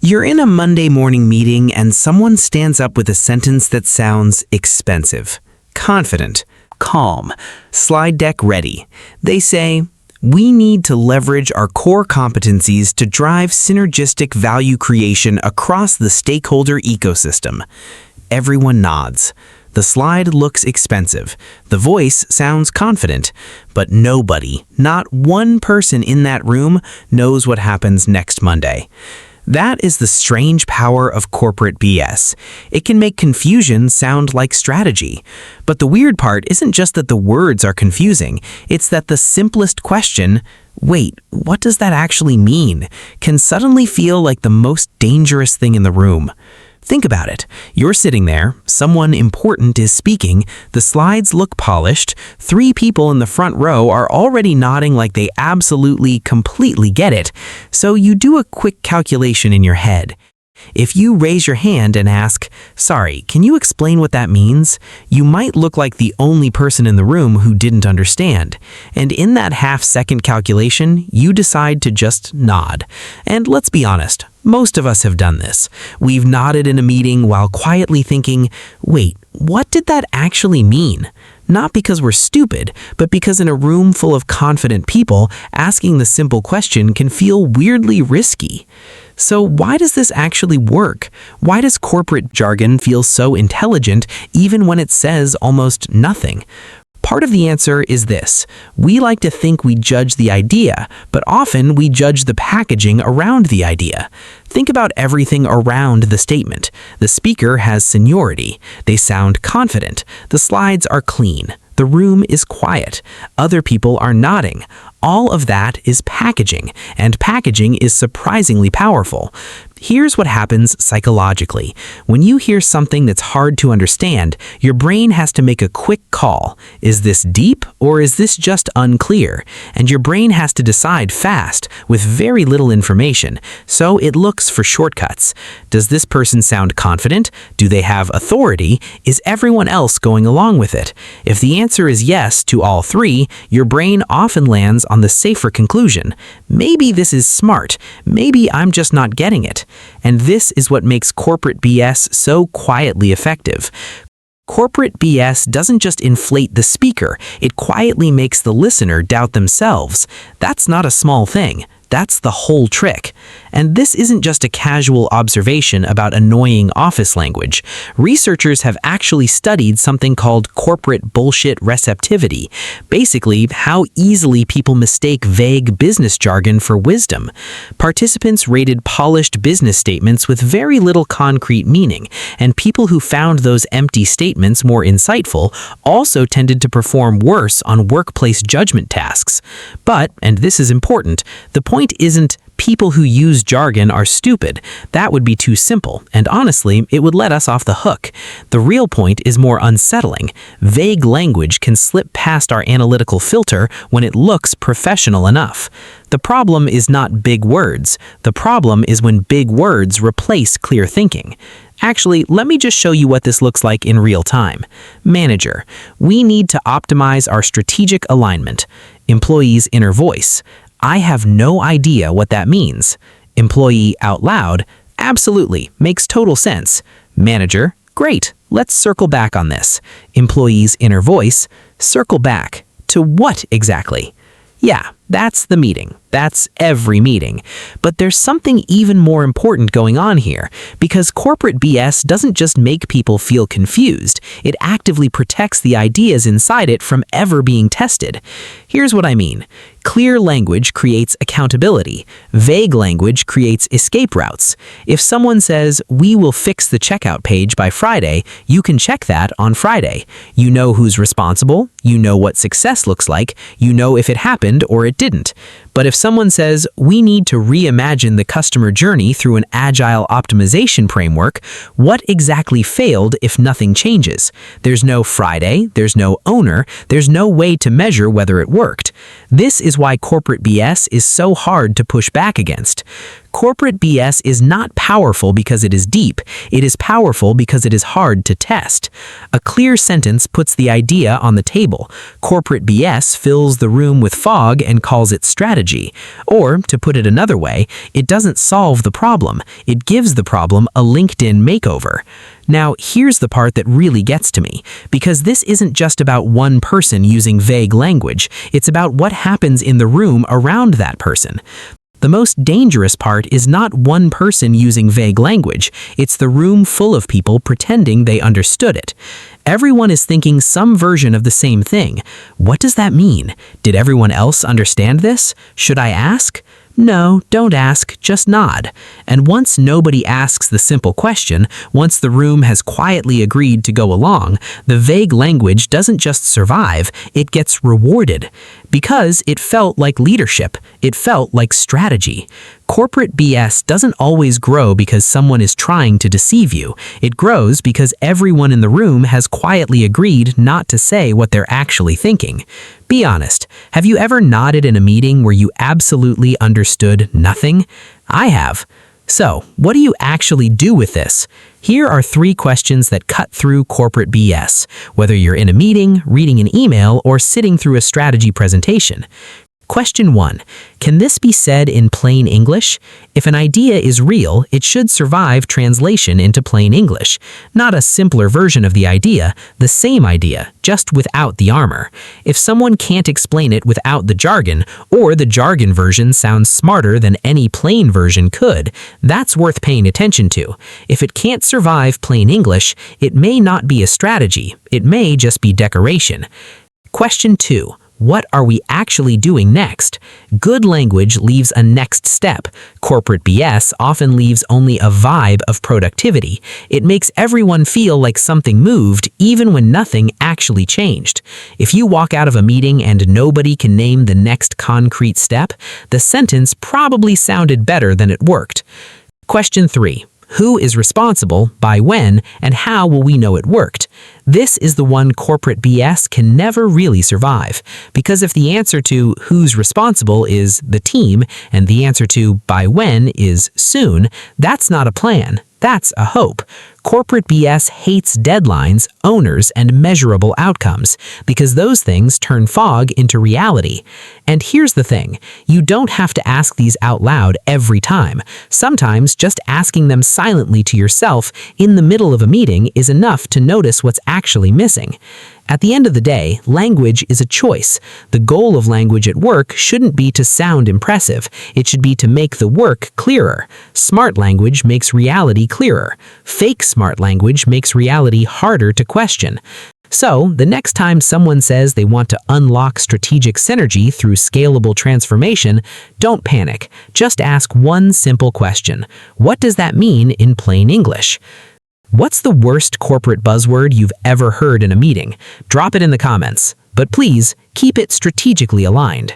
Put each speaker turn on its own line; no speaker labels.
You're in a Monday morning meeting and someone stands up with a sentence that sounds expensive, confident, calm, slide deck ready. They say, "We need to leverage our core competencies to drive synergistic value creation across the stakeholder ecosystem." Everyone nods. The slide looks expensive. The voice sounds confident. But nobody, not one person in that room, knows what happens next Monday. That is the strange power of corporate BS. It can make confusion sound like strategy. But the weird part isn't just that the words are confusing, it's that the simplest question, "Wait, what does that actually mean?" can suddenly feel like the most dangerous thing in the room. Think about it. You're sitting there, someone important is speaking, the slides look polished, 3 people in the front row are already nodding like they absolutely, completely get it. So you do a quick calculation in your head. If you raise your hand and ask, "Sorry, can you explain what that means?" you might look like the only person in the room who didn't understand. And in that half-second calculation, you decide to just nod. And let's be honest, most of us have done this. We've nodded in a meeting while quietly thinking, "Wait, what did that actually mean?" Not because we're stupid, but because in a room full of confident people, asking the simple question can feel weirdly risky. So why does this actually work? Why does corporate jargon feel so intelligent even when it says almost nothing? Part of the answer is this. We like to think we judge the idea, but often we judge the packaging around the idea. Think about everything around the statement. The speaker has seniority. They sound confident. The slides are clean. The room is quiet. Other people are nodding. All of that is packaging, and packaging is surprisingly powerful. Here's what happens psychologically. When you hear something that's hard to understand, your brain has to make a quick call. Is this deep or is this just unclear? And your brain has to decide fast with very little information, so it looks for shortcuts. Does this person sound confident? Do they have authority? Is everyone else going along with it? If the answer is yes to all 3, your brain often lands on the safer conclusion. Maybe this is smart. Maybe I'm just not getting it. And this is what makes corporate BS so quietly effective. Corporate BS doesn't just inflate the speaker, it quietly makes the listener doubt themselves. That's not a small thing. That's the whole trick. And this isn't just a casual observation about annoying office language. Researchers have actually studied something called corporate bullshit receptivity, basically how easily people mistake vague business jargon for wisdom. Participants rated polished business statements with very little concrete meaning, and people who found those empty statements more insightful also tended to perform worse on workplace judgment tasks. But, and this is important, the point isn't people who use jargon are stupid. That would be too simple, and honestly, it would let us off the hook. The real point is more unsettling. Vague language can slip past our analytical filter when it looks professional enough. The problem is not big words. The problem is when big words replace clear thinking. Actually, let me just show you what this looks like in real time. Manager, we need to optimize our strategic alignment. Employee's inner voice. I have no idea what that means. Employee out loud, absolutely, makes total sense. Manager, great, let's circle back on this. Employee's inner voice, circle back. To what exactly? Yeah, that's the meeting. That's every meeting. But there's something even more important going on here, because corporate BS doesn't just make people feel confused, it actively protects the ideas inside it from ever being tested. Here's what I mean. Clear language creates accountability. Vague language creates escape routes. If someone says, "We will fix the checkout page by Friday," you can check that on Friday. You know who's responsible, you know what success looks like, you know if it happened or it didn't. But if someone says, "We need to reimagine the customer journey through an agile optimization framework," what exactly failed if nothing changes? There's no Friday, there's no owner, there's no way to measure whether it worked. This is why corporate BS is so hard to push back against. Corporate BS is not powerful because it is deep. It is powerful because it is hard to test. A clear sentence puts the idea on the table. Corporate BS fills the room with fog and calls it strategy. Or, to put it another way, it doesn't solve the problem. It gives the problem a LinkedIn makeover. Now, here's the part that really gets to me, because this isn't just about one person using vague language. It's about what happens in the room around that person. The most dangerous part is not one person using vague language, it's the room full of people pretending they understood it. Everyone is thinking some version of the same thing. What does that mean? Did everyone else understand this? Should I ask? No, don't ask, just nod. And once nobody asks the simple question, once the room has quietly agreed to go along, the vague language doesn't just survive, it gets rewarded. Because it felt like leadership, it felt like strategy. Corporate BS doesn't always grow because someone is trying to deceive you. It grows because everyone in the room has quietly agreed not to say what they're actually thinking. Be honest, have you ever nodded in a meeting where you absolutely understood nothing? I have. So, what do you actually do with this? Here are 3 questions that cut through corporate BS, whether you're in a meeting, reading an email, or sitting through a strategy presentation. Question 1. Can this be said in plain English? If an idea is real, it should survive translation into plain English. Not a simpler version of the idea, the same idea, just without the armor. If someone can't explain it without the jargon, or the jargon version sounds smarter than any plain version could, that's worth paying attention to. If it can't survive plain English, it may not be a strategy, it may just be decoration. Question 2. What are we actually doing next? Good language leaves a next step. Corporate BS often leaves only a vibe of productivity. It makes everyone feel like something moved even when nothing actually changed. If you walk out of a meeting and nobody can name the next concrete step, the sentence probably sounded better than it worked. Question 3. Who is responsible, by when, and how will we know it worked? This is the one corporate BS can never really survive, because if the answer to who's responsible is the team, and the answer to by when is soon, that's not a plan, that's a hope. Corporate BS hates deadlines, owners, and measurable outcomes, because those things turn fog into reality. And here's the thing, you don't have to ask these out loud every time. Sometimes just asking them silently to yourself in the middle of a meeting is enough to notice what's actually missing. At the end of the day, language is a choice. The goal of language at work shouldn't be to sound impressive. It should be to make the work clearer. Smart language makes reality clearer. Fake smart language makes reality harder to question. So, the next time someone says they want to unlock strategic synergy through scalable transformation, don't panic. Just ask one simple question. What does that mean in plain English? What's the worst corporate buzzword you've ever heard in a meeting? Drop it in the comments, but please keep it strategically aligned.